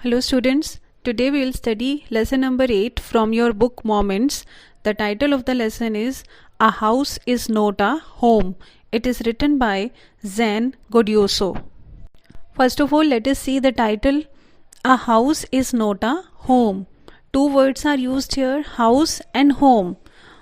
Hello students, today we will study lesson number 8 from your book Moments. The title of the lesson is A House is Not a Home. It is written by Zen Godioso. First of all, let us see the title. A house is not a home. Two words are used here, house and home.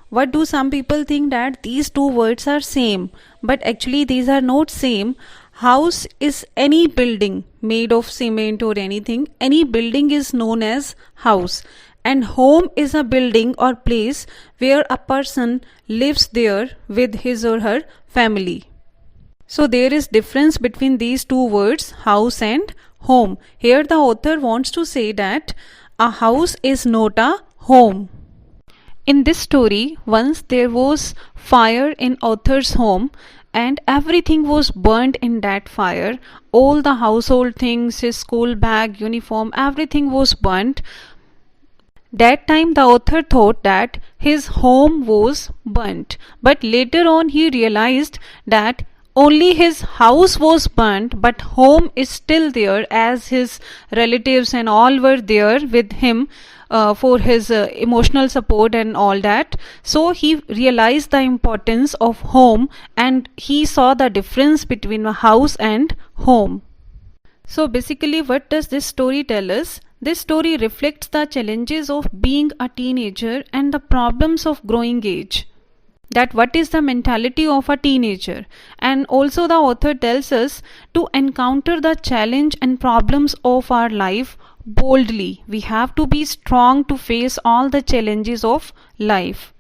What do some people think that these two words are same, but actually these are not same. House is any building made of cement or anything. Any building is known as house, and home is a building or place where a person lives there with his or her family. So there is difference between these two words, house and home. Here the author wants to say that a house is not a home. In this story, once there was fire in author's home and everything was burned in that fire. All the household things, his school bag, uniform, everything was burnt. That time the author thought that his home was burnt, but later on he realized that only his house was burnt, but home is still there, as his relatives and all were there with him for his emotional support and all that. So he realized the importance of home and he saw the difference between a house and home. So basically, what does this story tell us? This story reflects the challenges of being a teenager and the problems of growing age. That what is the mentality of a teenager, and also the author tells us to encounter the challenge and problems of our life boldly. We have to be strong to face all the challenges of life.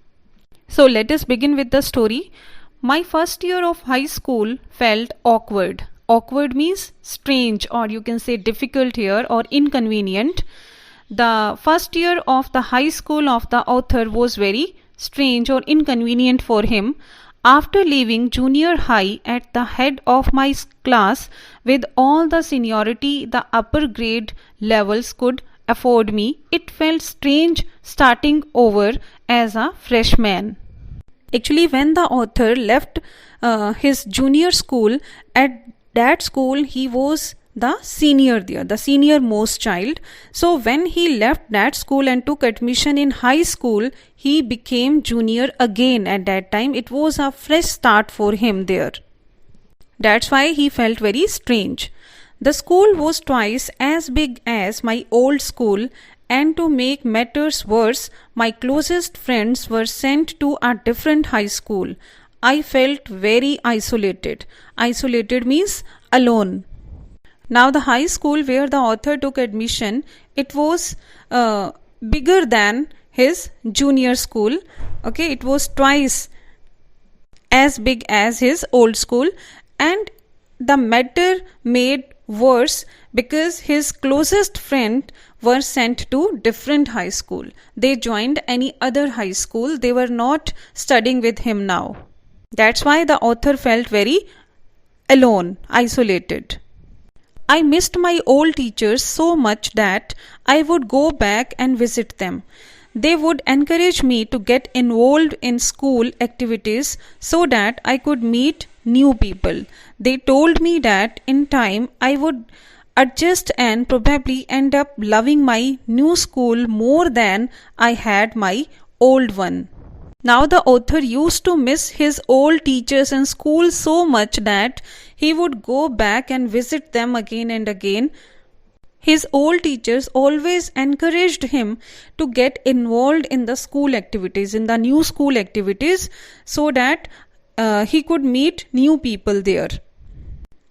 So let us begin with the story. My first year of high school felt awkward. Awkward means strange, or you can say difficult here, or inconvenient. The first year of the high school of the author was very strange or inconvenient for him. After leaving junior high at the head of my class with all the seniority the upper grade levels could afford me, it felt strange starting over as a freshman. Actually, when the author left his junior school, at that school he was the senior there, the senior most child. So when he left that school and took admission in high school, he became junior again. At that time it was a fresh start for him there. That's why he felt very strange. The school was twice as big as my old school, and to make matters worse, my closest friends were sent to a different high school. I felt very isolated. Isolated means alone. Now the high school where the author took admission, it was bigger than his junior school. Okay, it was twice as big as his old school, and the matter made worse because his closest friend were sent to different high school. They joined any other high school. They were not studying with him now. That's why the author felt very alone, isolated. I missed my old teachers so much that I would go back and visit them. They would encourage me to get involved in school activities so that I could meet new people. They told me that in time I would adjust and probably end up loving my new school more than I had my old one. Now the author used to miss his old teachers and school so much that he would go back and visit them again and again. His old teachers always encouraged him to get involved in the school activities, in the new school activities, so that he could meet new people there.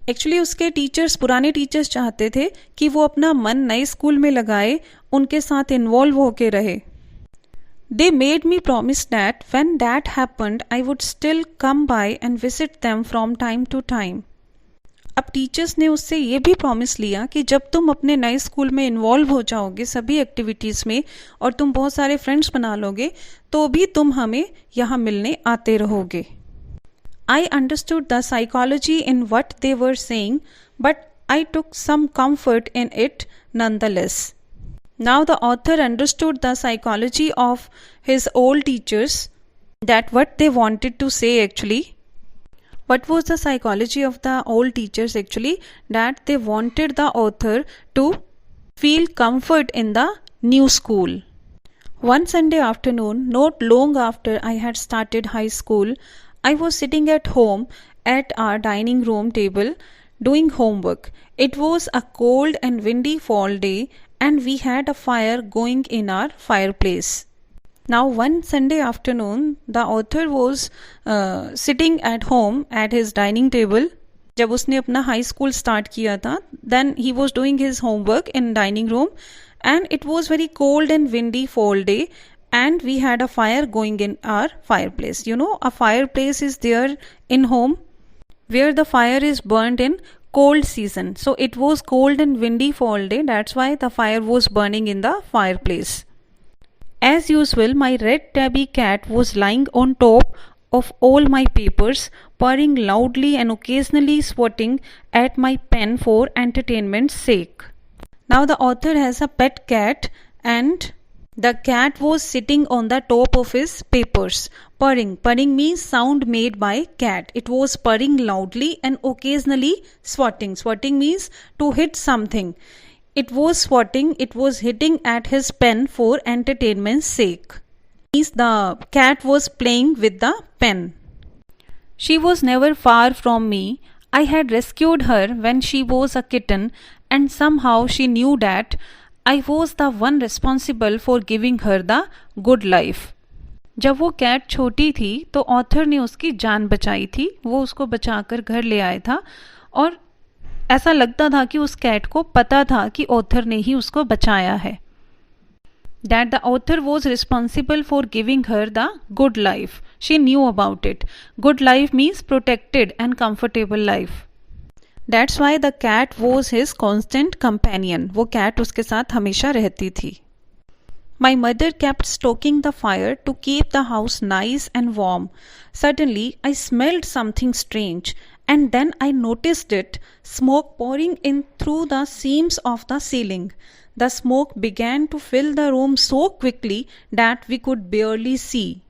Actually उसके teachers, पुराने teachers चाहते थे कि वो अपना मन नए school में लगाए, उनके साथ इन्वॉल्व होके रहे. They made me promise that when that happened, I would still come by and visit them from time to time. अब टीचर्स ने उससे ये भी प्रॉमिस लिया कि जब तुम अपने नए स्कूल में इन्वॉल्व हो जाओगे सभी एक्टिविटीज़ में और तुम बहुत सारे फ्रेंड्स बना लोगे, तो भी तुम हमें यहाँ मिलने आते रहोगे. I understood the psychology in what they were saying, but I took some comfort in it nonetheless. Now the author understood the psychology of his old teachers, that what they wanted to say actually. What was the psychology of the old teachers actually? That they wanted the author to feel comfort in the new school. One Sunday afternoon, not long after I had started high school, I was sitting at home at our dining room table doing homework. It was a cold and windy fall day, and we had a fire going in our fireplace. Now, one Sunday afternoon, the author was sitting at home at his dining table. जब उसने अपना high school start किया था, then he was doing his homework in dining room, and it was very cold and windy fall day, and we had a fire going in our fireplace. You know, a fireplace is there in home where the fire is burnt in cold season. So it was cold and windy fall day. That's why the fire was burning in the fireplace. As usual, my red tabby cat was lying on top of all my papers, purring loudly and occasionally swatting at my pen for entertainment's sake. Now the author has a pet cat, and the cat was sitting on the top of his papers, purring. Purring means sound made by cat. It was purring loudly and occasionally swatting. Swatting means to hit something. It was swatting, it was hitting at his pen for entertainment's sake. Means the cat was playing with the pen. She was never far from me. I had rescued her when she was a kitten, and somehow she knew that I was the one responsible for giving her the good life. जब वो cat छोटी थी तो author ने उसकी जान बचाई थी. वो उसको बचाकर घर ले आया था, और ऐसा लगता था कि उस कैट को पता था कि ऑथर ने ही उसको बचाया है. That the author was responsible for giving her the good life. She knew about it. Good life means protected and comfortable life. That's why the cat was his constant companion. वो cat उसके साथ हमेशा रहती थी. My mother kept stoking the fire to keep the house nice and warm. Suddenly, I smelled something strange, and then I noticed it, smoke pouring in through the seams of the ceiling. The smoke began to fill the room so quickly that we could barely see.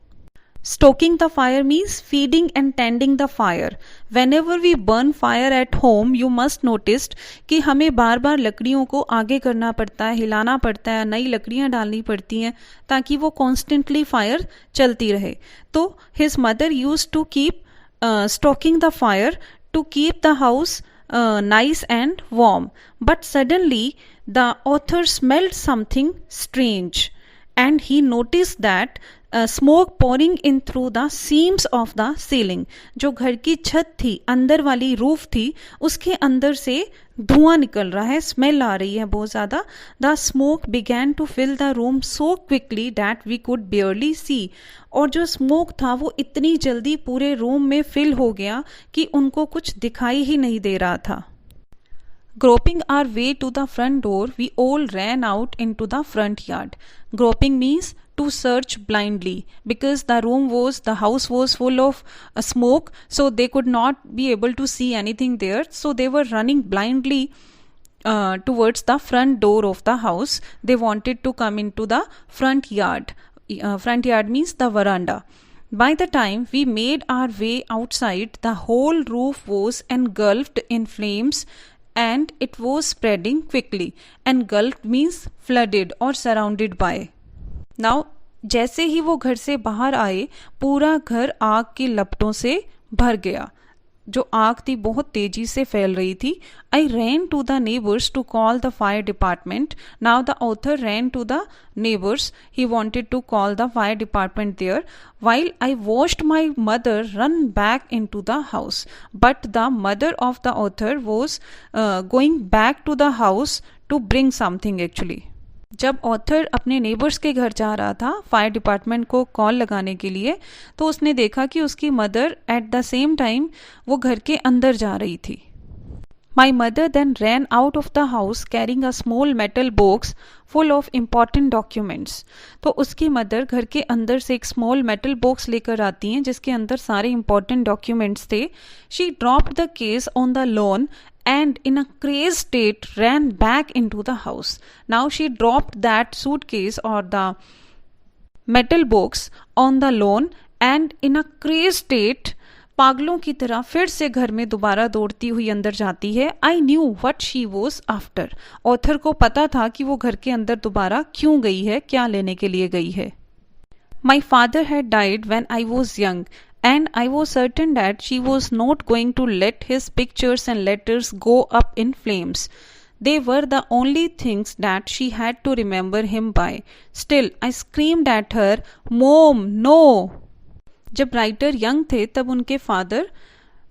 Stoking the fire means feeding and tending the fire. Whenever we burn fire at home, you must notice कि हमें बार बार लकड़ियों को आगे करना पड़ता है, हिलाना पड़ता है, नई लकड़ियाँ डालनी पड़ती हैं ताकि वो constantly fire चलती रहे. तो his mother used to keep stoking the fire to keep the house nice and warm. But suddenly the author smelled something strange, and he noticed that smoke pouring in through the seams of the ceiling. जो घर की छत थी, अंदर वाली roof थी, उसके अंदर से धुआं निकल रहा है, स्मेल आ रही है बहुत ज़्यादा. The smoke began to fill the room so quickly that we could barely see. और जो स्मोक था वो इतनी जल्दी पूरे रूम में फिल हो गया कि उनको कुछ दिखाई ही नहीं दे रहा था. Groping our way to the front door, we all ran out into the front yard. Groping means to search blindly, because the house was full of smoke, so they could not be able to see anything there. So they were running blindly towards the front door of the house. They wanted to come into the front yard. Front yard means the veranda. By the time we made our way outside, the whole roof was engulfed in flames, and it was spreading quickly. Engulfed means flooded or surrounded by. Now, जैसे ही वो घर से बाहर आए, पूरा घर आग की लपटों से भर गया. जो आग थी बहुत तेजी से फैल रही थी. I ran to the neighbors to call the fire department. Now the author ran to the neighbors. He wanted to call the fire department there. While I watched my mother run back into the house. But the mother of the author was going back to the house to bring something actually. जब author अपने neighbours के घर जा रहा था fire department को call लगाने के लिए, तो उसने देखा कि उसकी mother at the same time वो घर के अंदर जा रही थी. My mother then ran out of the house carrying a small metal box full of important documents. तो उसकी मदर घर के अंदर से एक स्मॉल मेटल बॉक्स लेकर आती हैं जिसके अंदर सारे इम्पॉर्टेंट डॉक्यूमेंट्स थे. She dropped the case on the lawn and in a crazed state ran back into the house. Now she dropped that suitcase or the metal box on the lawn and in a crazed state पागलों की तरह फिर से घर में दोबारा दौड़ती हुई अंदर जाती है। I knew what she was after. Author को पता था कि वो घर के अंदर दोबारा क्यों गई है, क्या लेने के लिए गई है। My father had died when I was young and I was certain that she was not going to let his pictures and letters go up in flames. They were the only things that she had to remember him by. Still, I screamed at her, Mom, no! जब writer young थे तब उनके father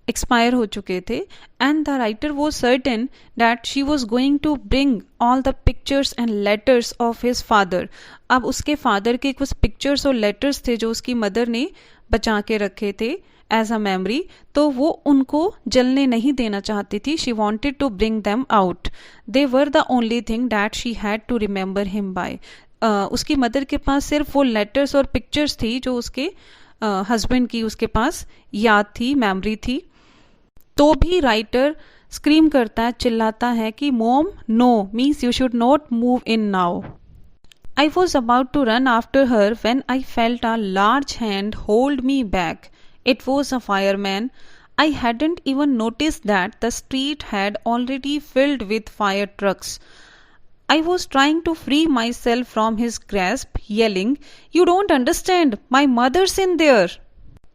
expire हो चुके थे and the writer was certain that she was going to bring all the pictures and letters of his father. अब उसके father के कुछ पिक्चर्स और लेटर्स थे जो उसकी मदर ने बचा के रखे थे एज अ मेमोरी, तो वो उनको जलने नहीं देना चाहती थी। She wanted to bring them out. They were the only thing that she had to remember him by. उसकी मदर के पास सिर्फ वो लेटर्स और पिक्चर्स थी जो उसके हस्बैंड की उसके पास याद थी, मेमोरी थी। तो भी राइटर स्क्रीम करता है, चिल्लाता है कि mom no, means you should not move in now. I was about to run after her when I felt a large hand hold me back. It was a fireman. I hadn't even noticed that the street had already filled with fire trucks. I was trying to free myself from his grasp, yelling, "You don't understand, my mother's in there."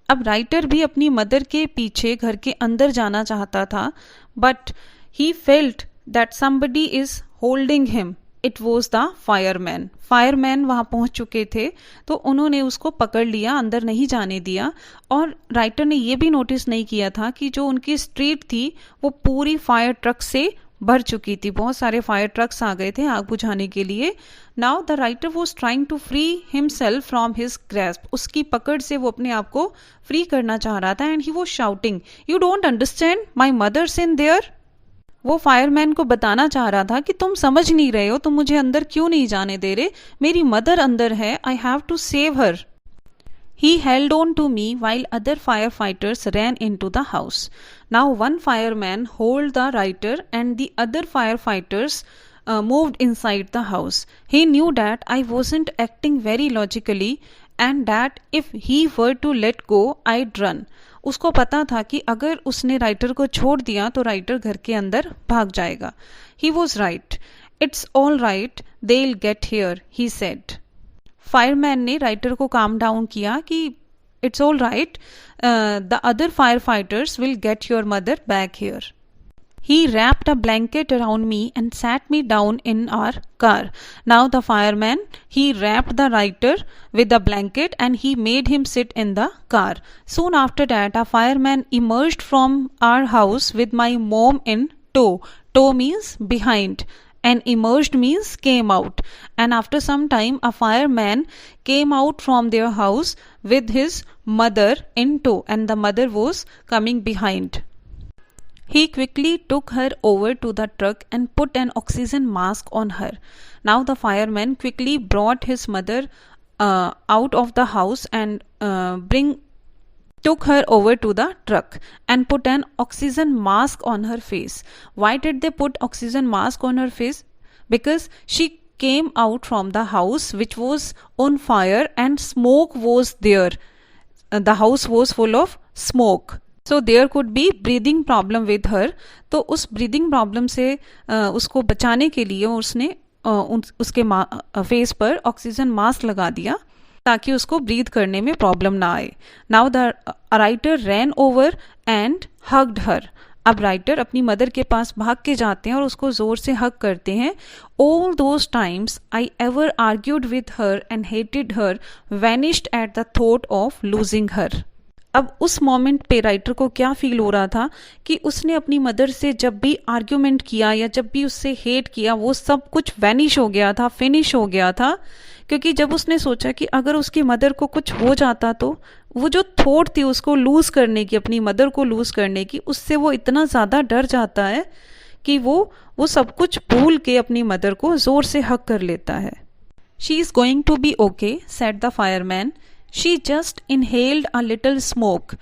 अब writer भी अपनी mother के पीछे घर के अंदर जाना चाहता था, but he felt that somebody is holding him. It was the fireman. Fireman वहां पहुंच चुके थे तो उन्होंने उसको पकड़ लिया, अंदर नहीं जाने दिया। और राइटर ने यह भी नोटिस नहीं किया था कि जो उनकी स्ट्रीट थी वो पूरी फायर ट्रक से भर चुकी थी। बहुत सारे फायर ट्रक्स आ गए थे आग बुझाने के लिए। Now the writer was trying to free himself from his grasp. उसकी पकड़ से वो अपने आप को फ्री करना चाह रहा था। And he was shouting, "you don't understand, my mother's in their." वो फायरमैन को बताना चाह रहा था कि तुम समझ नहीं रहे हो, तुम मुझे अंदर क्यों नहीं जाने दे रहे, मेरी मदर अंदर है, I have to save her. He held on to me while other firefighters ran into the house. Now one fireman held the writer and the other firefighters moved inside the house. He knew that I wasn't acting very logically and that if he were to let go, I'd run. उसको पता था कि अगर उसने writer को छोड़ दिया तो राइटर घर के अंदर भाग जाएगा। He was right. It's all right. They'll get here, he said. Fireman ने राइटर को काम डाउन किया कि it's all right, the other fire fighters will get your mother back here. He wrapped a blanket around me and sat me down in our car. Now the fireman, he wrapped the writer with a blanket and he made him sit in the car. Soon after that, a fireman emerged from our house with my mom in tow. Tow means behind. And emerged means came out. And after some time, a fireman came out from their house with his mother in tow, and the mother was coming behind. He quickly took her over to the truck and put an oxygen mask on her. Now the fireman quickly brought his mother out of the house and took her over to the truck and put an oxygen mask on her face. Why did they put oxygen mask on her face? Because she came out from the house which was on fire and smoke was there. The house was full of smoke. So there could be breathing problem with her. तो उस breathing problem से उसको बचाने के लिए उसने उसके face पर ऑक्सीजन मास्क लगा दिया ताकि उसको ब्रीथ करने में प्रॉब्लम ना आए। Now the writer ran over and hugged her. अब राइटर अपनी मदर के पास भाग के जाते हैं और उसको जोर से हग करते हैं। All those times I ever argued with her and hated her vanished at the thought of losing her. अब उस मोमेंट पे राइटर को क्या फील हो रहा था कि उसने अपनी मदर से जब भी आर्ग्यूमेंट किया या जब भी उससे हेट किया वो सब कुछ वैनिश हो गया था, फिनिश हो गया था। क्योंकि जब उसने सोचा कि अगर उसकी मदर को कुछ हो जाता तो वो जो थॉट थी उसको लूज करने की, अपनी मदर को लूज करने की, उससे वो इतना ज़्यादा डर जाता है कि वो सब कुछ भूल के अपनी मदर को जोर से हग कर लेता है। She is going to be okay, said the fireman. She just inhaled a little smoke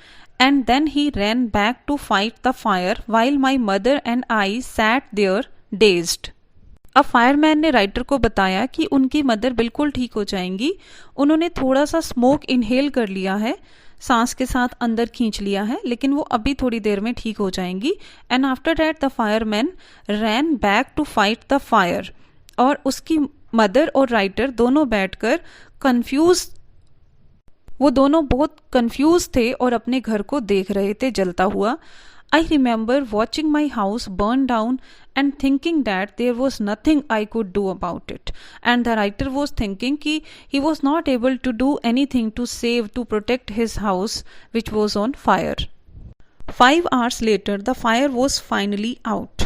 and then he ran back to fight the fire while my mother and I sat there dazed. अब fireman ने writer को बताया कि उनकी mother बिल्कुल ठीक हो जाएंगी, उन्होंने थोड़ा सा स्मोक इनहेल कर लिया है, सांस के साथ अंदर खींच लिया है, लेकिन वो अभी थोड़ी देर में ठीक हो जाएंगी. And after that the fireman ran back to fight the fire. और उसकी मदर और राइटर दोनों बैठकर कंफ्यूज, वो दोनों बहुत कंफ्यूज थे और अपने घर को देख रहे थे जलता हुआ. I remember watching my house burn down and thinking that there was nothing I could do about it. And the writer was thinking कि he was not able to do anything to save, to protect his house which was on fire. 5 hours later, the fire was finally out.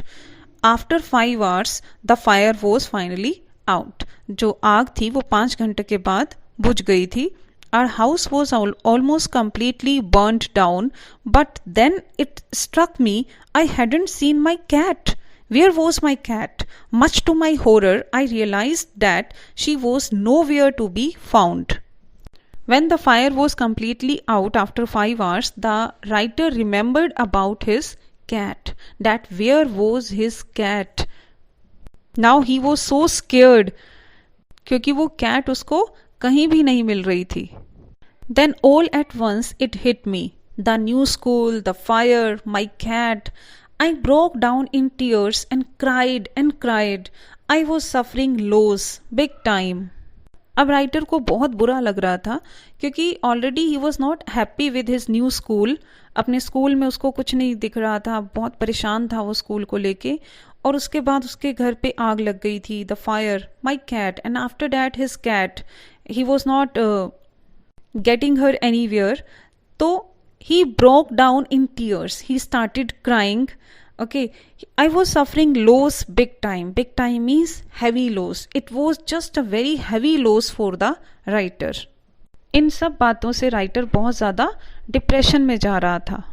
After 5 hours, the fire was finally out. जो आग थी वो 5 घंटे के बाद बुझ गई थी. Our house was almost completely burnt down, but then it struck me I hadn't seen my cat. Where was my cat? Much to my horror, I realized that she was nowhere to be found. When the fire was completely out after 5 hours, the writer remembered about his cat. That where was his cat? Now he was so scared क्योंकि वो cat उसको कहीं भी नहीं मिल रही थी. Then all at once it hit me. The new school, the fire, my cat. I broke down in tears and cried and cried. I was suffering loss, big time. अब writer को बहुत बुरा लग रहा था क्योंकि already he was not happy with his new school. अपने school में उसको कुछ नहीं दिख रहा था, बहुत परेशान था वो स्कूल को लेके. और उसके बाद उसके घर पे आग लग गई थी, the fire, my cat, and after that his cat, he was not getting her anywhere. So he broke down in tears. He started crying. Okay, I was suffering loss big time. Big time means heavy loss. It was just a very heavy loss for the writer. इन सब बातों से writer बहुत ज़्यादा depression में जा रहा था.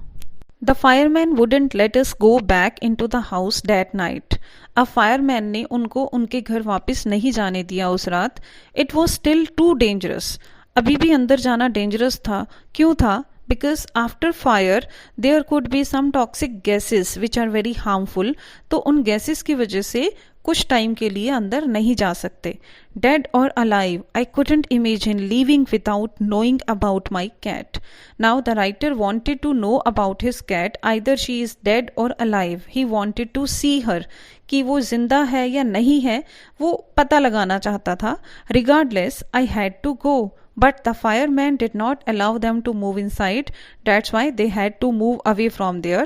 The fireman wouldn't let us go back into the house that night. अब फायरमैन ने उनको उनके घर वापस नहीं जाने दिया उस रात. It was still too dangerous. अभी भी अंदर जाना डेंजरस था. क्यों था? Because after fire there could be some toxic gases which are very harmful. तो उन गैसेस की वजह से कुछ टाइम के लिए अंदर नहीं जा सकते. Dead or alive, I couldn't imagine living without knowing about my cat. Now the writer wanted to know about his cat, either she is dead or alive. He wanted to see her, कि वो जिंदा है या नहीं है वो पता लगाना चाहता था. Regardless I had to go. But the fireman did not allow them to move inside. That's why they had to move away from there.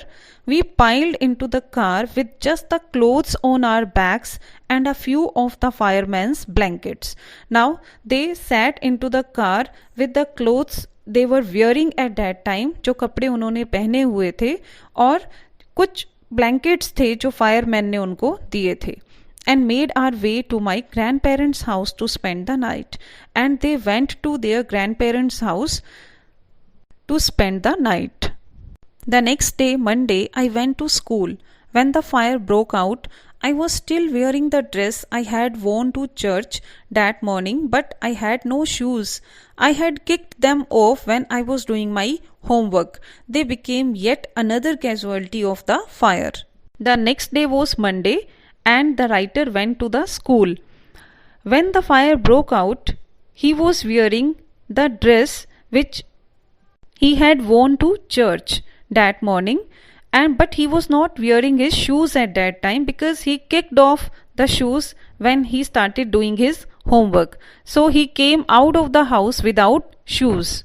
We piled into the car with just the clothes on our backs and a few of the fireman's blankets. Now they sat into the car with the clothes they were wearing at that time, जो कपड़े उन्होंने पहने हुए थे, और कुछ blankets थे जो fireman ने उनको दिए थे. And made our way to my grandparents' house to spend the night. And they went to their grandparents' house to spend the night. The next day, Monday, I went to school. When the fire broke out, I was still wearing the dress I had worn to church that morning, but I had no shoes. I had kicked them off when I was doing my homework. They became yet another casualty of the fire. The next day was Monday, and the writer went to the school. When the fire broke out, he was wearing the dress which he had worn to church that morning, but he was not wearing his shoes at that time because he kicked off the shoes when he started doing his homework. So he came out of the house without shoes.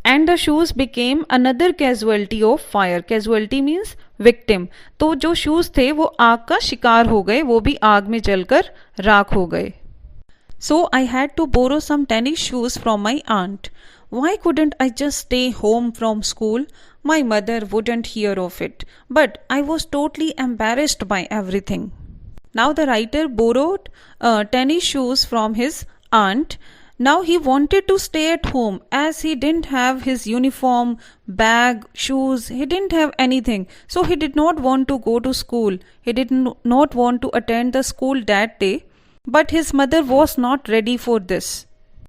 And the shoes became another casualty of fire. Casualty means victim. तो जो shoes थे वो आग का शिकार हो गए, वो भी आग में जलकर राख हो गए. So I had to borrow some tennis shoes from my aunt. Why couldn't I just stay home from school? My mother wouldn't hear of it, but I was totally embarrassed by everything. Now the writer borrowed tennis shoes from his aunt. Now he wanted to stay at home as he didn't have his uniform, bag, shoes. He didn't have anything. So he did not want to go to school. He did not want to attend the school that day. But his mother was not ready for this.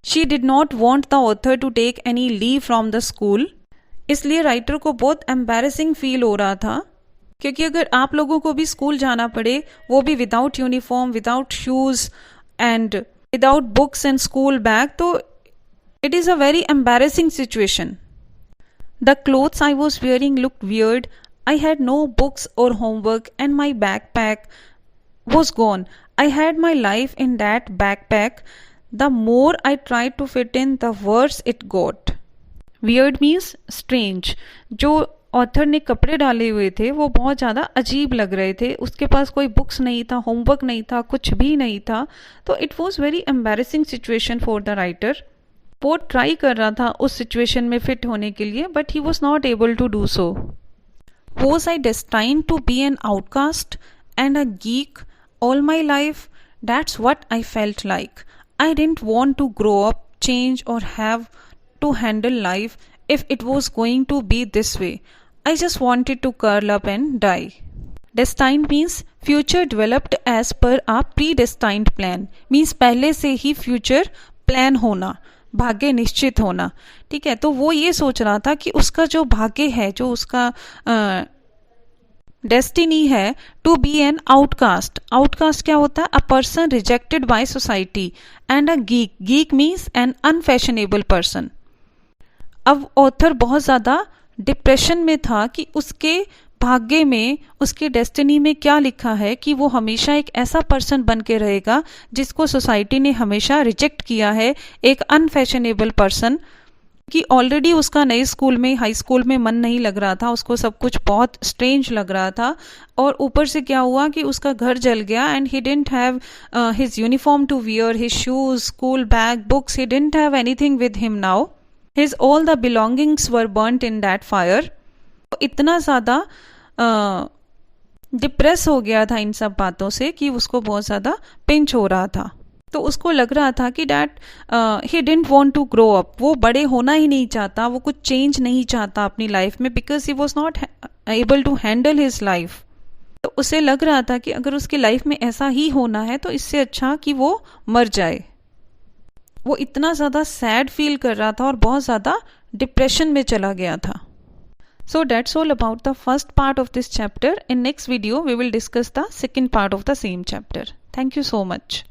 She did not want the author to take any leave from the school. इसलिए writer को बहुत embarrassing feel हो रहा था, क्योंकि अगर आप लोगों को भी स्कूल जाना पड़े, वो भी without uniform, without shoes and without books and school bag, तो it is a very embarrassing situation. The clothes I was wearing looked weird. I had no books or homework, and my backpack was gone. I had my life in that backpack. The more I tried to fit in, the worse it got. Weird means strange. जो author ने कपड़े डाले हुए थे वो बहुत ज़्यादा अजीब लग रहे थे. उसके पास कोई बुक्स नहीं था, होमवर्क नहीं था, कुछ भी नहीं था. तो it was very embarrassing situation for the writer. वो ट्राई कर रहा था उस सिचुएशन में फिट होने के लिए, but he was not able to do so. Was I destined to be an outcast and a geek all my life? That's what I felt like. I didn't want to grow up, change, or have to handle life if it was going to be this way. I just wanted to curl up and die. Destined means future developed as per a predestined plan. Means पहले से ही future plan होना, भाग्य निश्चित होना. ठीक है, तो वो ये सोच रहा था कि उसका जो भाग्य है, जो उसका डेस्टिनी है, to be an outcast. Outcast क्या होता है? A person rejected by society. And a geek. Geek means an unfashionable person. अब ऑथर बहुत ज़्यादा डिप्रेशन में था कि उसके भाग्य में, उसके डेस्टिनी में क्या लिखा है कि वो हमेशा एक ऐसा पर्सन बन के रहेगा जिसको सोसाइटी ने हमेशा रिजेक्ट किया है, एक अनफैशनेबल पर्सन. कि ऑलरेडी उसका नए स्कूल में, हाई स्कूल में मन नहीं लग रहा था, उसको सब कुछ बहुत स्ट्रेंज लग रहा था. और ऊपर से क्या हुआ कि उसका घर जल गया. And he didn't have his uniform to wear, his shoes, school bag, books. He didn't have anything with him now. His all the belongings were burnt in that fire. इतना ज़्यादा डिप्रेस हो गया था इन सब बातों से कि उसको बहुत ज़्यादा पिंच हो रहा था. तो उसको लग रहा था कि that he didn't want to grow up. वो बड़े होना ही नहीं चाहता, वो कुछ चेंज नहीं चाहता अपनी लाइफ में, because he was not able to handle his life. तो उसे लग रहा था कि अगर उसकी लाइफ में ऐसा ही होना है तो इससे अच्छा कि वो मर जाए. वो इतना ज़्यादा सैड फील कर रहा था और बहुत ज़्यादा डिप्रेशन में चला गया था. So that's all about the first part of this chapter. In next video we will discuss the second part of the same chapter. Thank you so much.